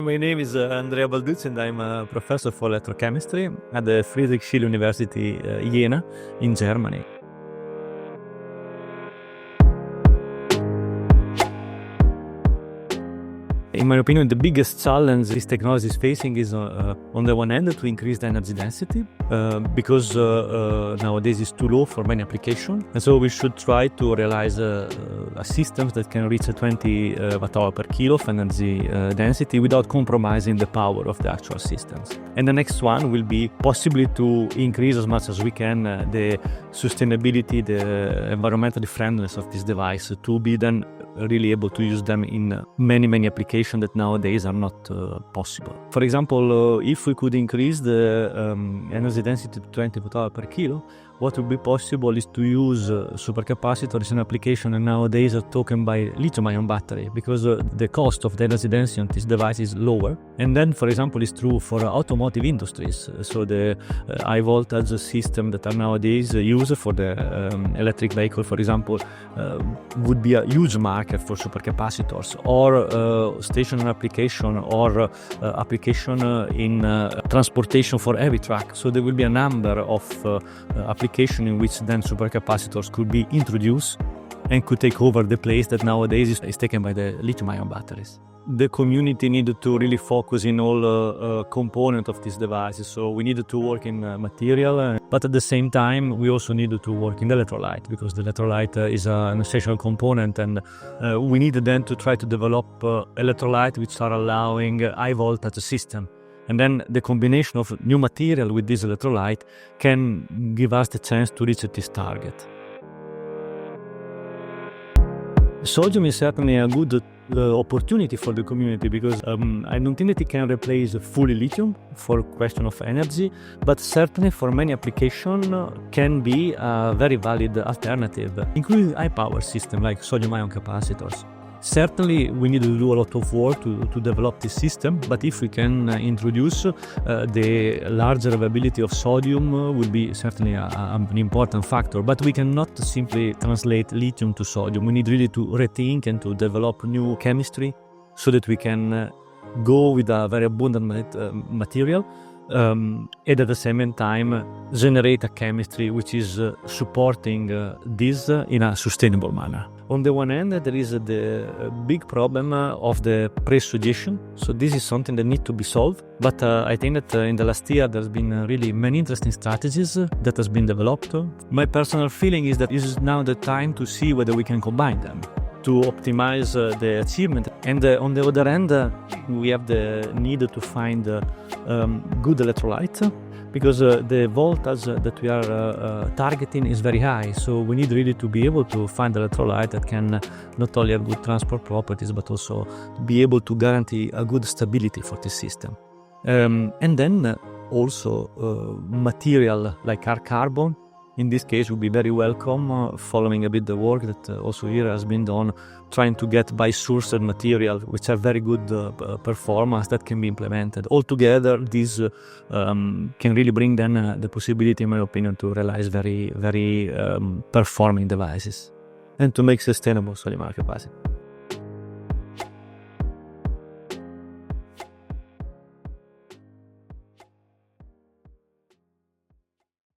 My name is Andrea Balducci and I'm a professor for electrochemistry at the Friedrich-Schiller-Universität Jena in Germany. In my opinion, the biggest challenge this technology is facing is on the one hand to increase the energy density because nowadays it's too low for many applications, and so we should try to realize a system that can reach 20 watt-hour per kilo of energy density without compromising the power of the actual systems. And the next one will be possibly to increase as much as we can the sustainability, the environmental friendliness of this device to be then really able to use them in many applications that nowadays are not possible. For example, if we could increase the energy density to 20 watt-hour per kilo, what would be possible is to use supercapacitors in application and nowadays are taken by lithium-ion battery because the cost of the energy density on this device is lower. And then, for example, it's true for automotive industries. So the high voltage system that are nowadays used for the electric vehicle, for example, would be a huge market for supercapacitors, or stationary application, or application in transportation for heavy truck. So there will be a number of applications in which then supercapacitors could be introduced and could take over the place that nowadays is taken by the lithium-ion batteries. The community needed to really focus in all components of these devices. So we needed to work in material, but at the same time we also needed to work in the electrolyte, because the electrolyte is an essential component, and we needed then to try to develop electrolyte which are allowing high voltage system. And then the combination of new material with this electrolyte can give us the chance to reach this target. Sodium is certainly a good opportunity for the community because I don't think that it can replace fully lithium for question of energy, but certainly for many applications can be a very valid alternative, including high power system like sodium-ion capacitors. Certainly we need to do a lot of work to develop this system, but if we can introduce the larger availability of sodium will be certainly an important factor. But we cannot simply translate lithium to sodium. We need really to rethink and to develop new chemistry so that we can go with a very abundant material and at the same time generate a chemistry which is supporting this in a sustainable manner. On the one hand, there is the big problem of the pre-suggestion. So this is something that needs to be solved. But I think that in the last year, there's been really many interesting strategies that has been developed. My personal feeling is that this is now the time to see whether we can combine them to optimize the achievement. And on the other hand, we have the need to find good electrolyte, because the voltage that we are targeting is very high. So we need really to be able to find electrolyte that can not only have good transport properties, but also be able to guarantee a good stability for the system. And then also material like our carbon, in this case, would be very welcome, following a bit the work that also here has been done, trying to get by-sourced material, which are very good performance that can be implemented. Altogether, this can really bring then the possibility, in my opinion, to realize very performing devices and to make sustainable sodium-ion capacity.